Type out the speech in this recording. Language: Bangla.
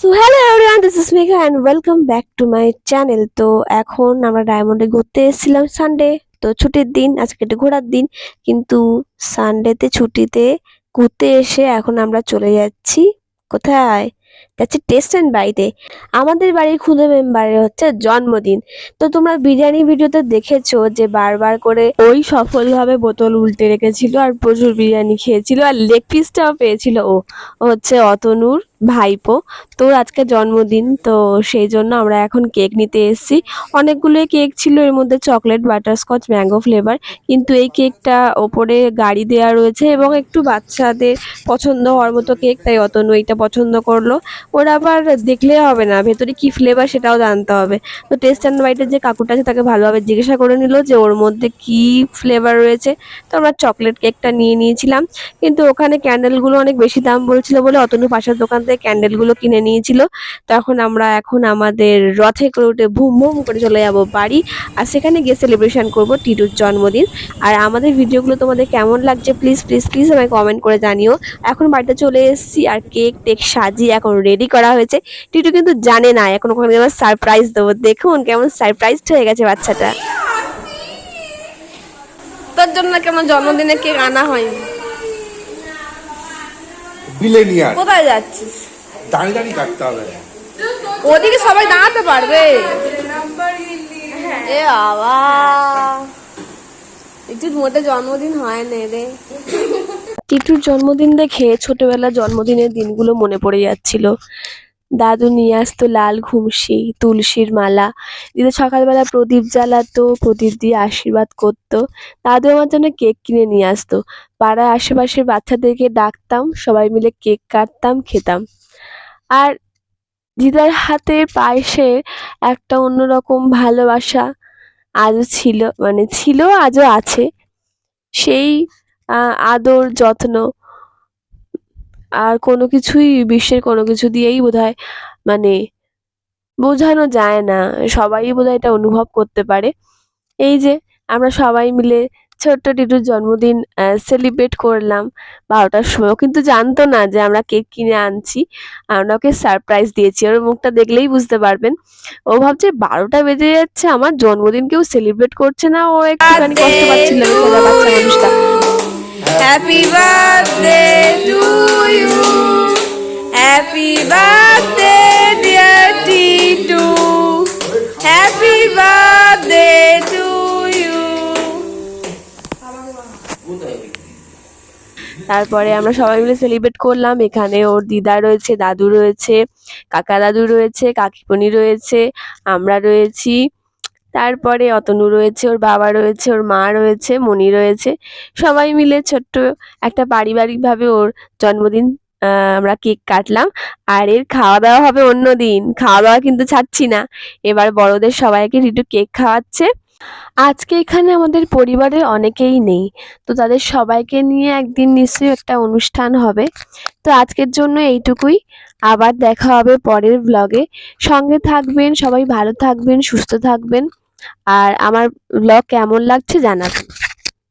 So hello everyone, this is Megha and welcome back to my channel. তো এখন আমরা ডায়মন্ডে ঘুরতে এসেছিলাম সানডে। তো ছুটির দিন, আজকে একটা ঘোরার দিন, কিন্তু সানডেতে ছুটিতে ঘুরতে এসে এখন আমরা চলে যাচ্ছি কোথায়? যাচ্ছি টেস্ট অ্যান্ড বাইটে। আমাদের বাড়ির খুদে মেম্বারের হচ্ছে জন্মদিন। তো তোমরা বিরিয়ানি ভিডিওতে দেখেছো যে বারবার করে ওই সফলভাবে বোতল উল্টে রেখেছিল আর প্রচুর বিরিয়ানি খেয়েছিল আর লেগ পিসটাও পেয়েছিল। ও হচ্ছে অতনুর ভাইপো। তো ওর আজকে জন্মদিন, তো সেই জন্য আমরা এখন কেক নিতে এসেছি। অনেকগুলোই কেক ছিল, এর মধ্যে চকলেট, বাটারস্কচ, ম্যাঙ্গো ফ্লেভার, কিন্তু এই কেকটা ওপরে গাড়ি দেওয়া রয়েছে এবং একটু বাচ্চাদের পছন্দ হওয়ার মতো কেক, তাই অতনু এইটা পছন্দ করলো। ওরা আবার দেখলে হবে না, ভেতরে কি ফ্লেভার সেটাও জানতে হবে। তো টেস্ট অ্যান্ড বাইটের যে কাকুটা আছে তাকে ভালোভাবে জিজ্ঞাসা করে নিল যে ওর মধ্যে কি ফ্লেভার রয়েছে। তো আমরা চকলেট কেকটা নিয়ে নিয়েছিলাম, কিন্তু ওখানে ক্যান্ডেলগুলো অনেক বেশি দাম বলছিল বলে অতনু পাশের দোকান থেকে ক্যান্ডেলগুলো কিনে নিয়েছিল। তখন আমরা এখন আমাদের রথে করে উঠে ভুম ভুম করে চলে যাব বাড়ি, আর সেখানে গিয়ে সেলিব্রেশন করব টিটুর জন্মদিন। আর আমাদের ভিডিওগুলো তোমাদের কেমন লাগছে প্লিজ প্লিজ প্লিজ আমায় কমেন্ট করে জানিও। এখন বাড়িতে চলে এসেছি আর কেক টেক সাজিয়ে এখন রেডি করা হয়েছে। টিটু কিন্তু জানে না, এখন ওখানে সারপ্রাইজ দেবো। দেখুন কেমন সারপ্রাইজড হয়ে গেছে বাচ্চাটা। তোর জন্য কেমন জন্মদিনে কেক আনা হয়নি? বিলেনিয়ার কোথায় যাচ্ছিস? দাঁড়িয়ে দাঁড়িয়ে কাটতে হবে। ওদিকে সবাই দাঁড়াতে পারবে? এ বাবা, টিটুর মোটে জন্মদিন হয় না রে। টিটুর জন্মদিন দেখে ছোটবেলার জন্মদিনের দিনগুলো মনে পড়ে যাচ্ছিল। দাদু নিয়ে আসতো লাল ঘুমসি, তুলসীর মালা, দিদা সকালবেলা প্রদীপ জ্বালাতো, প্রদীপ দিয়ে আশীর্বাদ করতো। দাদু আমার জন্য কেক কিনে নিয়ে আসতো। পাড়ার আশেপাশের বাচ্চাদেরকে ডাকতাম, সবাই মিলে কেক কাটতাম, খেতাম। আর দিদার হাতের পায়েসের একটা অন্যরকম ভালোবাসা আজও ছিল, মানে ছিল, আজও আছে। সেই আদর যত্ন আর কোনো কিছুই, বিশ্বের কোনো কিছু দিয়েই বোধহয় মানে বোঝানো যায় না। সবাই বোধহয় এটা অনুভব করতে পারে। এই যে আমরা সবাই মিলে ছোট্ট টিটুর জন্মদিন সেলিব্রেট করলাম 12টার সময়। ও কিন্তু জানতো না যে আমরা কেক কিনে আনছি, আমরা ওকে সারপ্রাইজ দিয়েছি। ওর মুখটা দেখলেই বুঝতে পারবেন। ও ভাবছে 12টা বেজে যাচ্ছে, আমার জন্মদিন কেউ সেলিব্রেট করছে না। ও একটুখানি কষ্ট পাচ্ছিল বেচারা বাচ্চা মানুষটা। Happy birthday to you, happy birthday dear Titu, happy birthday to you. তারপরে আমরা সবাই মিলে সেলিব্রেট করলাম। এখানে ওর দিদা রয়েছে, দাদু রয়েছে, কাকা দাদু রয়েছে, কাকিমণি রয়েছে, আমরা রয়েছি, তারপরে অতনু রয়েছে, ওর বাবা রয়েছে, ওর মা রয়েছে, মণি রয়েছে। সবাই মিলে ছোট্ট একটা পারিবারিকভাবে ওর জন্মদিন আমরা কেক কাটলাম। আর এর খাওয়া দাওয়া হবে অন্য দিন। খাওয়া দাওয়া কিন্তু ছাড়ছি না, এবার বড়দের সবাইকে একটু কেক খাওয়াচ্ছে। আজকে এখানে আমাদের পরিবারের অনেকেই নেই, তো তাদের সবাইকে নিয়ে একদিন নিশ্চয়ই একটা অনুষ্ঠান হবে। তো আজকের জন্য এইটুকুই, আবার দেখা হবে পরের ব্লগে। সঙ্গে থাকবেন, সবাই ভালো থাকবেন, সুস্থ থাকবেন, আর আমার ব্লগ কেমন লাগছে জানাবেন।